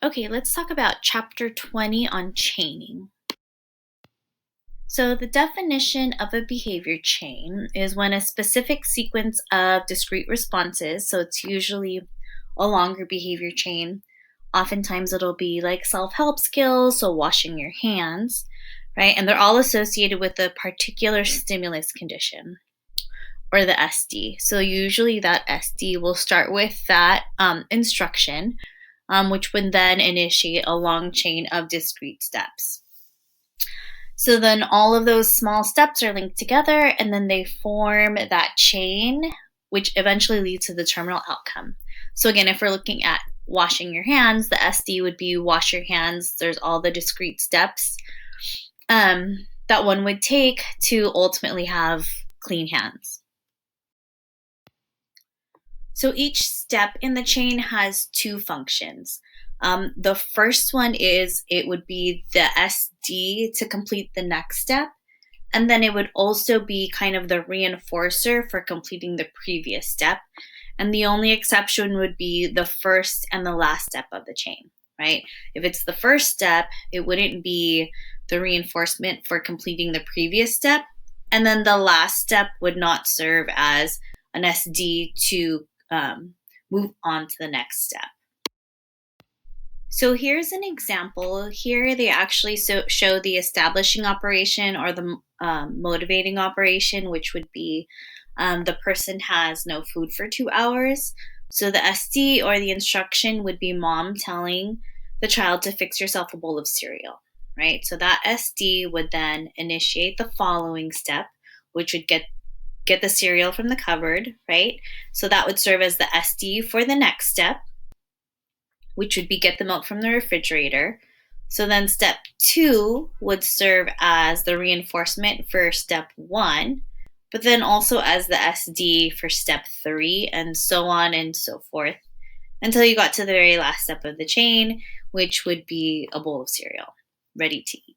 Okay, let's talk about Chapter 20 on chaining. So, the definition of a behavior chain is when a specific sequence of discrete responses, so it's usually a longer behavior chain. Oftentimes, it'll be like self help skills, so washing your hands, right? And they're all associated with a particular stimulus condition or the SD. So, usually, that SD will start with that instruction, which would then initiate a long chain of discrete steps. So then all of those small steps are linked together and then they form that chain, which eventually leads to the terminal outcome. So again, if we're looking at washing your hands, the SD would be wash your hands. There's all the discrete steps that one would take to ultimately have clean hands. So each step in the chain has two functions. The first one is it would be the SD to complete the next step. And then it would also be kind of the reinforcer for completing the previous step. And the only exception would be the first and the last step of the chain, right? If it's the first step, it wouldn't be the reinforcement for completing the previous step. And then the last step would not serve as an SD to move on to the next step. So here's an example. Here they actually show the establishing operation or the motivating operation, which would be the person has no food for 2 hours. So the SD or the instruction would be mom telling the child to fix yourself a bowl of cereal, right? So that SD would then initiate the following step, which would get the cereal from the cupboard, right? So that would serve as the SD for the next step, which would be get the milk from the refrigerator. So then step 2 would serve as the reinforcement for step 1, but then also as the SD for step 3, and so on and so forth, until you got to the very last step of the chain, which would be a bowl of cereal, ready to eat.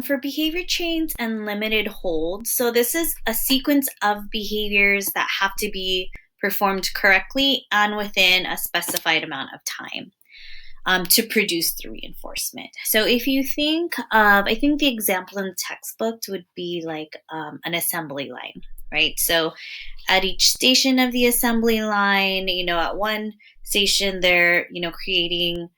For behavior chains and limited holds, so this is a sequence of behaviors that have to be performed correctly and within a specified amount of time to produce the reinforcement. So if you think of, I think the example in the textbook would be like an assembly line, right? So at each station of the assembly line, at one station they're, creating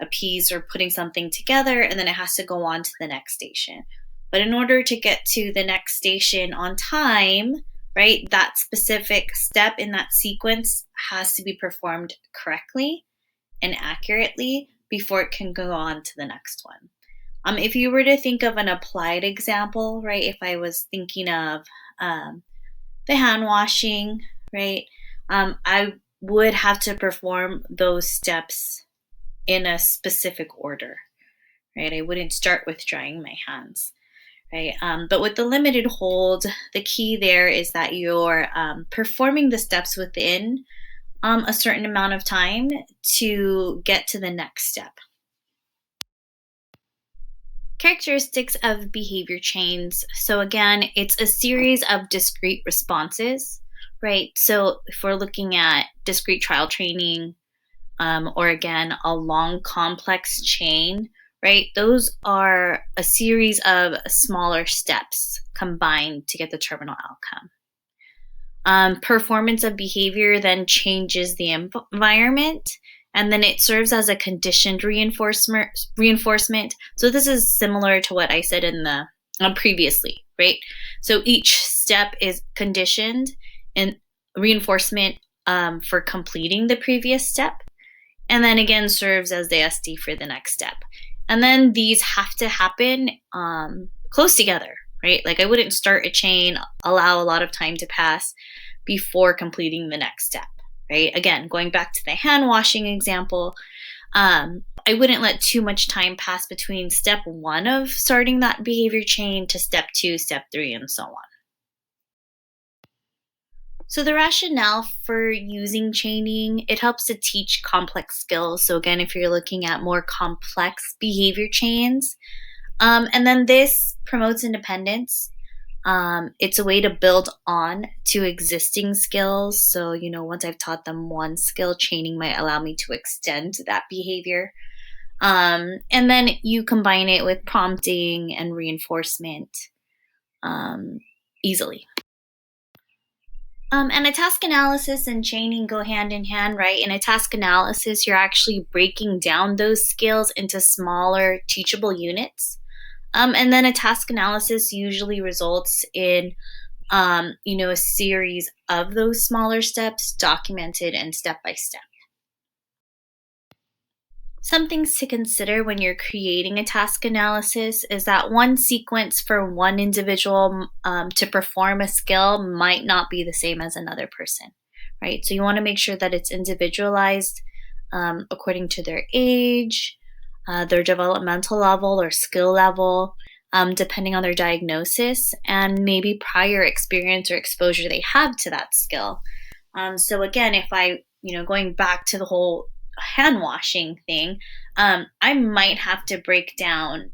a piece or putting something together, and then it has to go on to the next station. But in order to get to the next station on time, right, that specific step in that sequence has to be performed correctly and accurately before it can go on to the next one. If you were to think of an applied example, right, if I was thinking of the hand washing, right, I would have to perform those steps in a specific order, right? I wouldn't start with drying my hands. Right. But with the limited hold, the key there is that you're performing the steps within a certain amount of time to get to the next step. Characteristics of behavior chains. So again, it's a series of discrete responses, right? So if we're looking at discrete trial training, or again, a long complex chain, right? Those are a series of smaller steps combined to get the terminal outcome. Performance of behavior then changes the environment, and then it serves as a conditioned reinforcement. So this is similar to what I said in the previously, right? So each step is conditioned and reinforcement for completing the previous step, and then again serves as the SD for the next step. And then these have to happen close together, right? Like I wouldn't start a chain, allow a lot of time to pass before completing the next step, right? Again, going back to the hand washing example, I wouldn't let too much time pass between step 1 of starting that behavior chain to step 2, step 3, and so on. So the rationale for using chaining, it helps to teach complex skills. So again, if you're looking at more complex behavior chains, and then this promotes independence. It's a way to build on to existing skills. So, once I've taught them one skill, chaining might allow me to extend that behavior. And then you combine it with prompting and reinforcement easily. And a task analysis and chaining go hand in hand, right? In a task analysis, you're actually breaking down those skills into smaller teachable units. And then a task analysis usually results in, a series of those smaller steps documented and step by step. Some things to consider when you're creating a task analysis is that one sequence for one individual to perform a skill might not be the same as another person, right? So you want to make sure that it's individualized according to their age, their developmental level or skill level, depending on their diagnosis, and maybe prior experience or exposure they have to that skill. So again, if going back to the whole hand washing thing, I might have to break down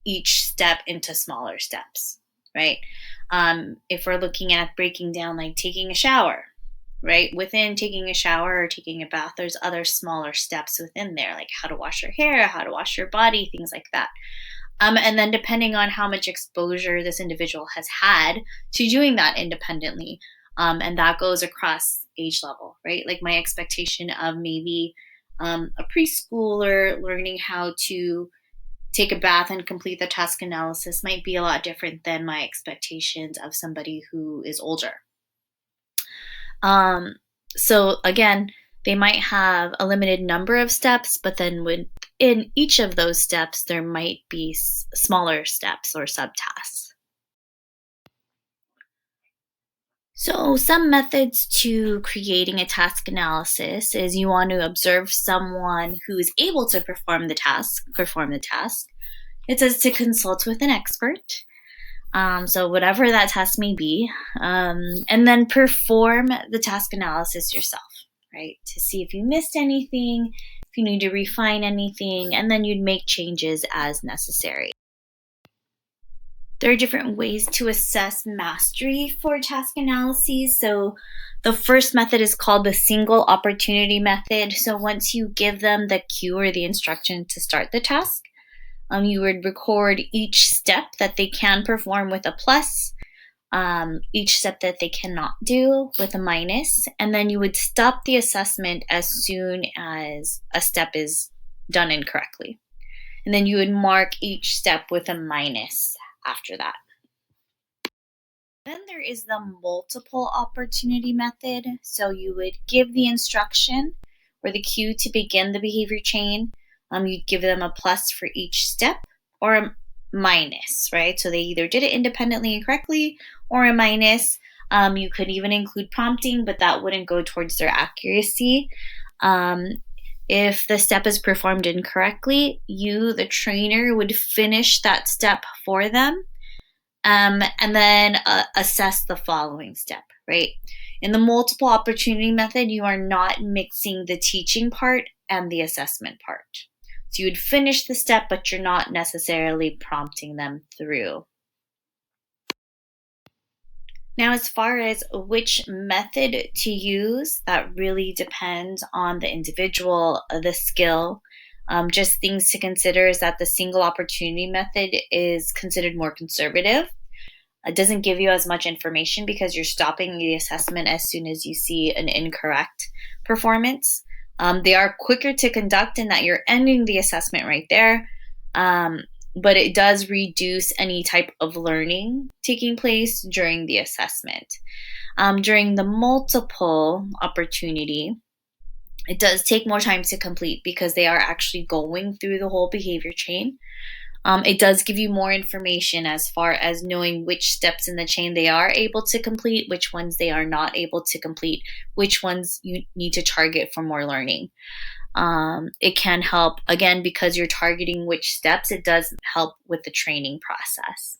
each step into smaller steps, right? If we're looking at breaking down like taking a shower, right? Within taking a shower or taking a bath, there's other smaller steps within there, like how to wash your hair, how to wash your body, things like that. And then depending on how much exposure this individual has had to doing that independently, and that goes across age level, right? Like my expectation of maybe a preschooler learning how to take a bath and complete the task analysis might be a lot different than my expectations of somebody who is older. So again, they might have a limited number of steps, but then within each of those steps, there might be smaller steps or subtasks. So some methods to creating a task analysis is you want to observe someone who is able to perform the task. It says to consult with an expert. So whatever that task may be, and then perform the task analysis yourself, right? To see if you missed anything, if you need to refine anything, and then you'd make changes as necessary. There are different ways to assess mastery for task analyses. So the first method is called the single opportunity method. So once you give them the cue or the instruction to start the task, you would record each step that they can perform with a plus, each step that they cannot do with a minus, and then you would stop the assessment as soon as a step is done incorrectly. And then you would mark each step with a minus after that. Then there is the multiple opportunity method. So you would give the instruction or the cue to begin the behavior chain. You'd give them a plus for each step or a minus, right? So they either did it independently and correctly or a minus. You could even include prompting, but that wouldn't go towards their accuracy. If the step is performed incorrectly, you, the trainer, would finish that step for them and then assess the following step, right? In the multiple opportunity method, you are not mixing the teaching part and the assessment part. So you would finish the step, but you're not necessarily prompting them through. Now, as far as which method to use, that really depends on the individual, the skill. Just things to consider is that the single opportunity method is considered more conservative. It doesn't give you as much information because you're stopping the assessment as soon as you see an incorrect performance. They are quicker to conduct in that you're ending the assessment right there. But it does reduce any type of learning taking place during the assessment. During the multiple opportunity, it does take more time to complete because they are actually going through the whole behavior chain. It does give you more information as far as knowing which steps in the chain they are able to complete, which ones they are not able to complete, which ones you need to target for more learning. It can help, again, because you're targeting which steps, it does help with the training process.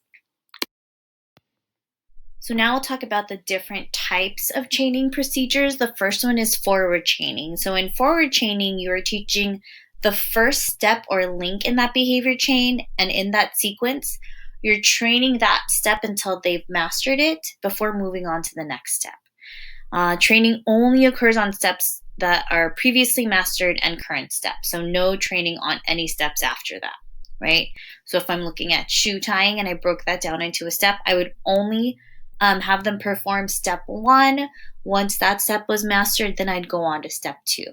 So now we'll talk about the different types of chaining procedures. The first one is forward chaining. So in forward chaining, you are teaching the first step or link in that behavior chain, and in that sequence, you're training that step until they've mastered it before moving on to the next step. Training only occurs on steps that are previously mastered and current steps. So no training on any steps after that, right? So if I'm looking at shoe tying and I broke that down into a step, I would only have them perform step 1. Once that step was mastered, then I'd go on to step 2.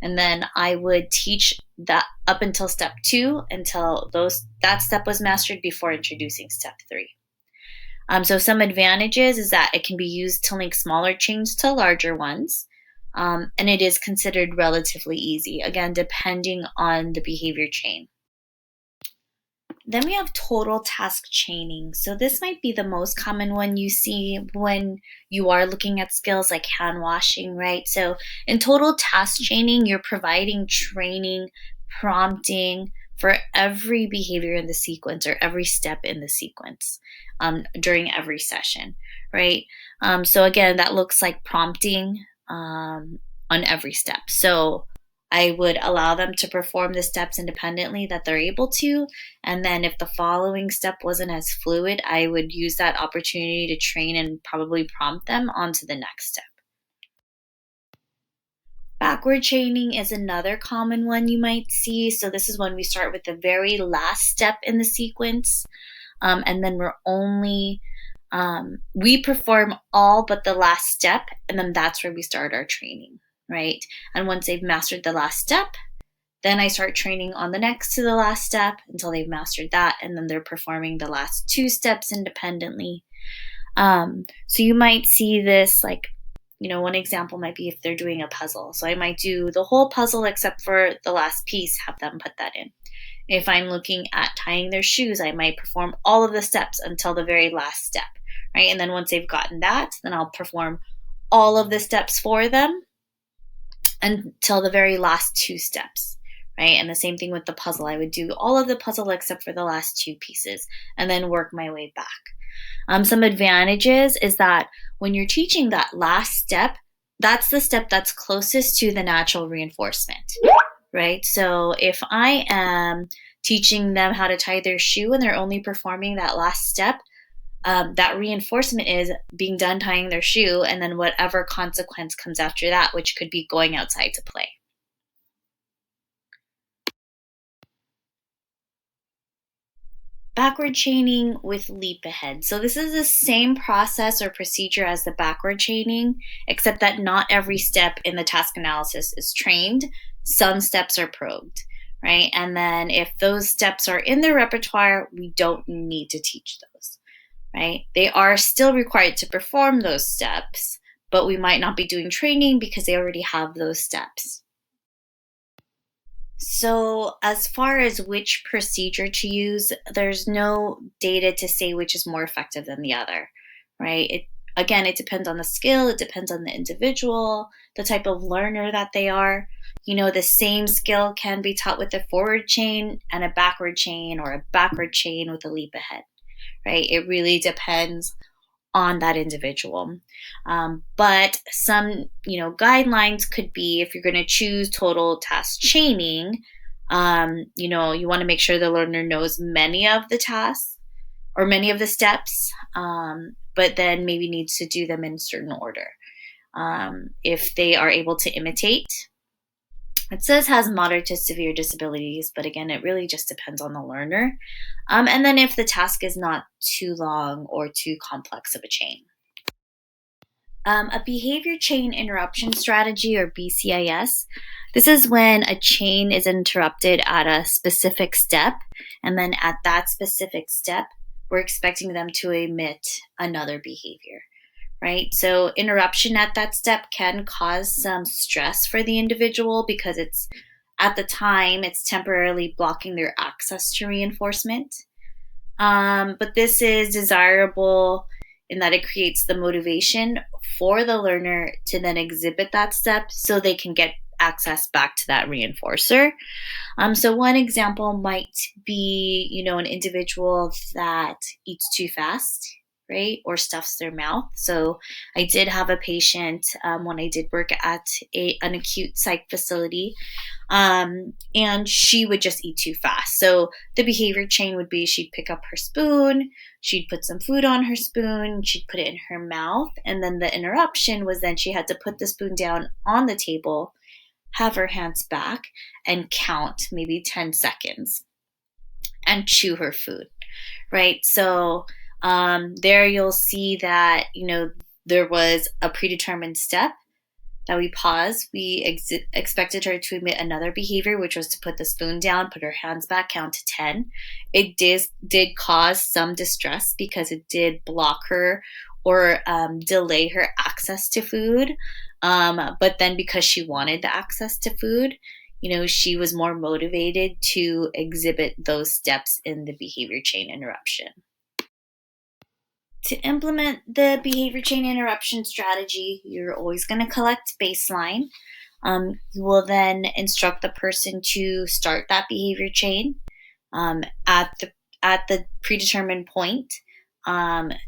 And then I would teach that up until step 2 until that step was mastered before introducing step 3. So some advantages is that it can be used to link smaller chains to larger ones. And it is considered relatively easy, again, depending on the behavior chain. Then we have total task chaining. So this might be the most common one you see when you are looking at skills like hand washing, right? So in total task chaining, you're providing training, prompting for every behavior in the sequence or every step in the sequence during every session, right? So again, that looks like prompting on every step. So I would allow them to perform the steps independently that they're able to. And then if the following step wasn't as fluid, I would use that opportunity to train and probably prompt them onto the next step. Backward chaining is another common one you might see. So this is when we start with the very last step in the sequence. And then we perform all but the last step. And then that's where we start our training. Right? And once they've mastered the last step, then I start training on the next to the last step until they've mastered that, and then they're performing the last 2 steps independently. So you might see this one example might be if they're doing a puzzle. So I might do the whole puzzle except for the last piece, have them put that in. If I'm looking at tying their shoes, I might perform all of the steps until the very last step, right? And then once they've gotten that, then I'll perform all of the steps for them until the very last 2 steps, right? And the same thing with the puzzle. I would do all of the puzzle except for the last 2 pieces and then work my way back. Some advantages is that when you're teaching that last step, that's the step that's closest to the natural reinforcement, right? So if I am teaching them how to tie their shoe and they're only performing that last step, that reinforcement is being done tying their shoe and then whatever consequence comes after that, which could be going outside to play. Backward chaining with leap ahead. So this is the same process or procedure as the backward chaining, except that not every step in the task analysis is trained. Some steps are probed, right? And then if those steps are in their repertoire, we don't need to teach those. Right? They are still required to perform those steps, but we might not be doing training because they already have those steps. So as far as which procedure to use, there's no data to say which is more effective than the other, right? It depends on the skill, it depends on the individual, the type of learner that they are. The same skill can be taught with a forward chain and a backward chain, or a backward chain with a leap ahead. Right? It really depends on that individual. But some, guidelines could be if you're going to choose total task chaining, you want to make sure the learner knows many of the tasks or many of the steps, but then maybe needs to do them in a certain order. If they are able to imitate, it says has moderate to severe disabilities, but again, it really just depends on the learner. And then if the task is not too long or too complex of a chain. A behavior chain interruption strategy, or BCIS. This is when a chain is interrupted at a specific step, and then at that specific step, we're expecting them to emit another behavior. Right? So interruption at that step can cause some stress for the individual because at the time it's temporarily blocking their access to reinforcement. But this is desirable in that it creates the motivation for the learner to then exhibit that step so they can get access back to that reinforcer. So one example might be, an individual that eats too fast right? Or stuffs their mouth. So I did have a patient when I did work at an acute psych facility, and she would just eat too fast. So the behavior chain would be she'd pick up her spoon, she'd put some food on her spoon, she'd put it in her mouth, and then the interruption was then she had to put the spoon down on the table, have her hands back, and count maybe 10 seconds and chew her food, right? So there you'll see that, there was a predetermined step that we paused. We expected her to emit another behavior, which was to put the spoon down, put her hands back, count to 10. It did cause some distress because it did block her or delay her access to food. But then because she wanted the access to food, she was more motivated to exhibit those steps in the behavior chain interruption. To implement the behavior chain interruption strategy, you're always going to collect baseline. You will then instruct the person to start that behavior chain at the predetermined point.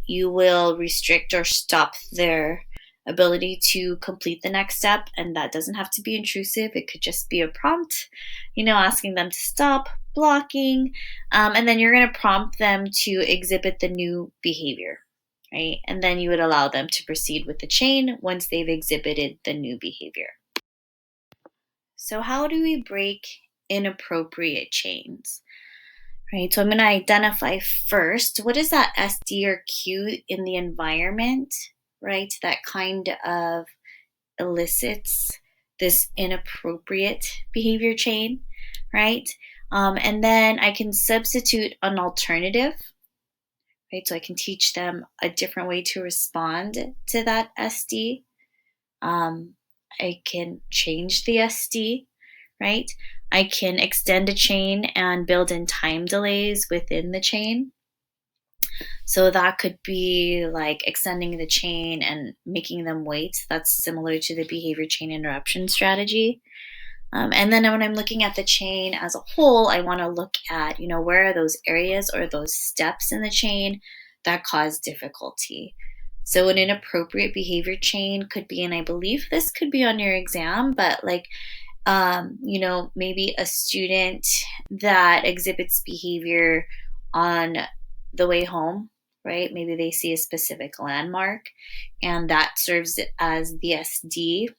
You will restrict or stop their ability to complete the next step, and that doesn't have to be intrusive. It could just be a prompt, asking them to stop blocking, and then you're going to prompt them to exhibit the new behavior, right? And then you would allow them to proceed with the chain once they've exhibited the new behavior. So how do we break inappropriate chains? Right, so I'm going to identify first, what is that SD or Q in the environment, right? That kind of elicits this inappropriate behavior chain, right? And then I can substitute an alternative, right? So I can teach them a different way to respond to that SD. I can change the SD, right? I can extend a chain and build in time delays within the chain. So that could be like extending the chain and making them wait. That's similar to the behavior chain interruption strategy. And then when I'm looking at the chain as a whole, I want to look at, where are those areas or those steps in the chain that cause difficulty. So an inappropriate behavior chain could be, and I believe this could be on your exam, but maybe a student that exhibits behavior on the way home, right? Maybe they see a specific landmark and that serves as the SD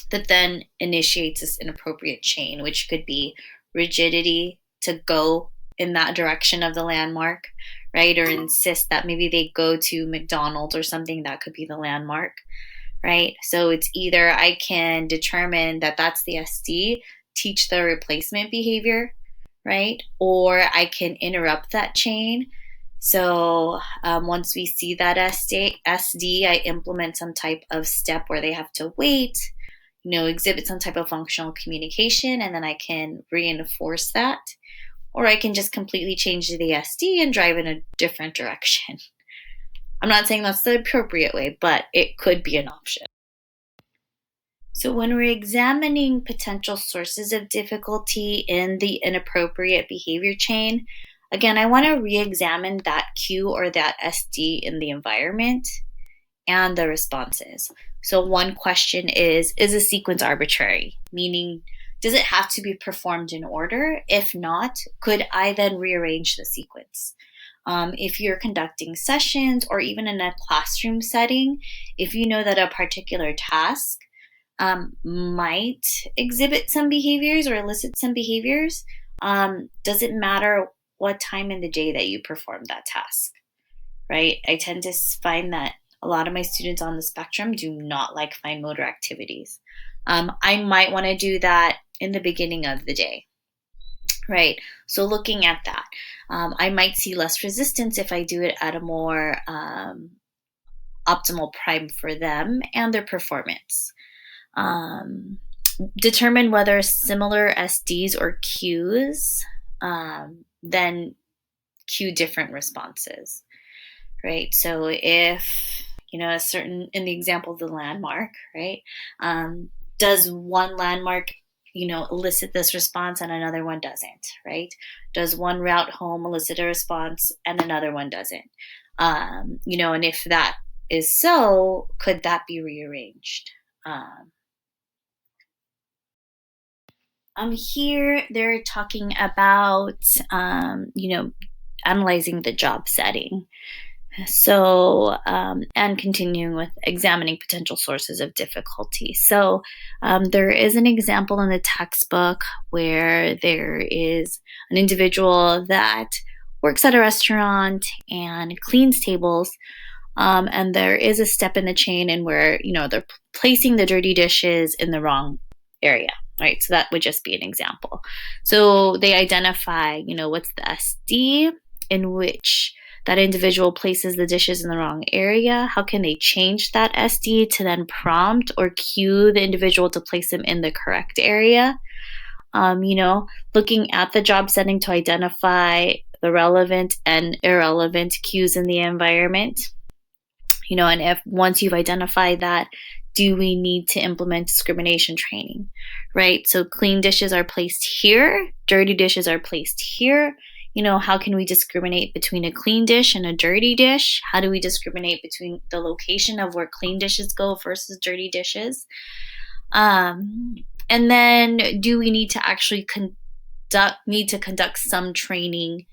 that then initiates this inappropriate chain, which could be rigidity to go in that direction of the landmark, right? Or insist that maybe they go to McDonald's or something that could be the landmark, right? So it's either I can determine that that's the SD, teach the replacement behavior, right? Or I can interrupt that chain. So once we see that SD, I implement some type of step where they have to wait, exhibit some type of functional communication, and then I can reinforce that. Or I can just completely change the SD and drive in a different direction. I'm not saying that's the appropriate way, but it could be an option. So when we're examining potential sources of difficulty in the inappropriate behavior chain, again, I want to re-examine that Q or that SD in the environment and the responses. So one question is a sequence arbitrary? Meaning, does it have to be performed in order? If not, could I then rearrange the sequence? If you're conducting sessions or even in a classroom setting, if you know that a particular task might exhibit some behaviors or elicit some behaviors, does it matter what time in the day that you perform that task, right? I tend to find that a lot of my students on the spectrum do not like fine motor activities. I might want to do that in the beginning of the day, right? So looking at that, I might see less resistance if I do it at a more optimal prime for them and their performance. Determine whether similar SDs or Qs then cue different responses, right? So if, a certain, in the example of the landmark, right, does one landmark, elicit this response and another one doesn't, right? Does one route home elicit a response and another one doesn't? And if that is so, could that be rearranged? Here they're talking about, analyzing the job setting. So, and continuing with examining potential sources of difficulty. So, there is an example in the textbook where there is an individual that works at a restaurant and cleans tables. And there is a step in the chain in where, they're placing the dirty dishes in the wrong area, right? So that would just be an example. So they identify, what's the SD in which that individual places the dishes in the wrong area. How can they change that SD to then prompt or cue the individual to place them in the correct area? Looking at the job setting to identify the relevant and irrelevant cues in the environment. And if once you've identified that, do we need to implement discrimination training, right? So clean dishes are placed here, dirty dishes are placed here. How can we discriminate between a clean dish and a dirty dish? How do we discriminate between the location of where clean dishes go versus dirty dishes? And then do we need to actually conduct some training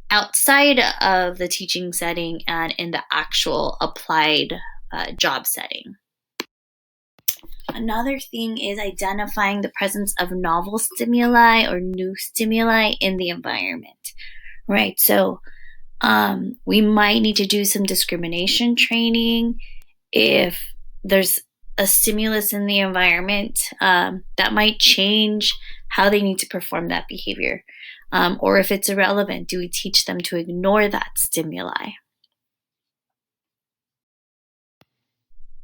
outside of the teaching setting and in the actual applied job setting? Another thing is identifying the presence of novel stimuli or new stimuli in the environment, right? So we might need to do some discrimination training if there's a stimulus in the environment that might change how they need to perform that behavior. Or if it's irrelevant, do we teach them to ignore that stimuli?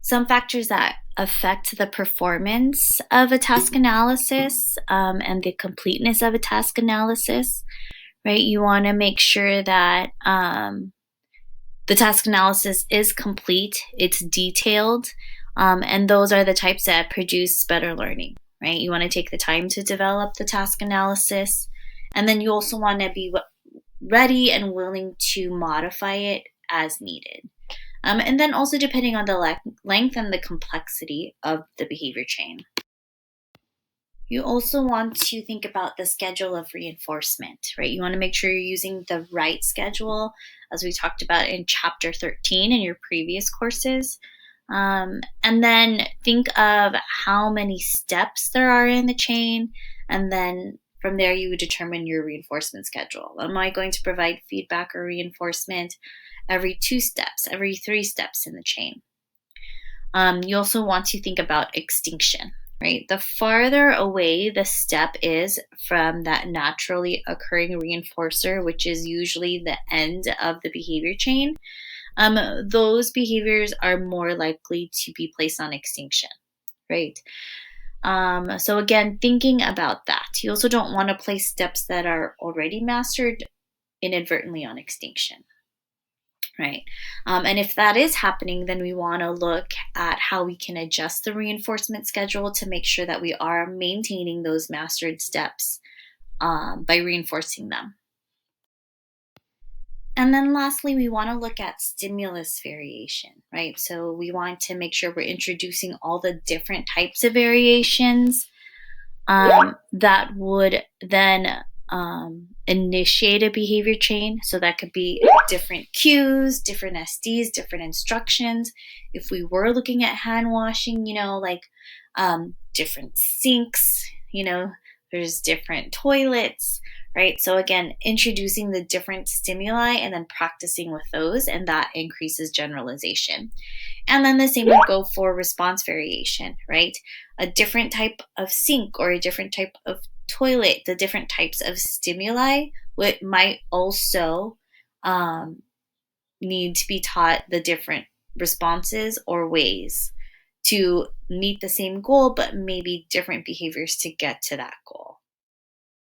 Some factors that affect the performance of a task analysis and the completeness of a task analysis, right? You want to make sure that the task analysis is complete, it's detailed, and those are the types that produce better learning, right? You want to take the time to develop the task analysis, and then you also want to be ready and willing to modify it as needed. And then also depending on the length and the complexity of the behavior chain. You also want to think about the schedule of reinforcement, right? You want to make sure you're using the right schedule, as we talked about in chapter 13 in your previous courses. And then think of how many steps there are in the chain, and then from there you would determine your reinforcement schedule. Am I going to provide feedback or reinforcement every 2 steps, every 3 steps in the chain? You also want to think about extinction, right? The farther away the step is from that naturally occurring reinforcer, which is usually the end of the behavior chain, those behaviors are more likely to be placed on extinction, right? So again, thinking about that. You also don't want to place steps that are already mastered inadvertently on extinction. Right. And if that is happening, then we want to look at how we can adjust the reinforcement schedule to make sure that we are maintaining those mastered steps by reinforcing them. And then lastly, we want to look at stimulus variation, right? So we want to make sure we're introducing all the different types of variations that would then initiate a behavior chain. So that could be different cues, different SDs, different instructions. If we were looking at hand washing, different sinks, there's different toilets, right? So again, introducing the different stimuli and then practicing with those, and that increases generalization. And then the same would go for response variation, right? A different type of sink or a different type of toilet, the different types of stimuli might also need to be taught the different responses or ways to meet the same goal, but maybe different behaviors to get to that goal.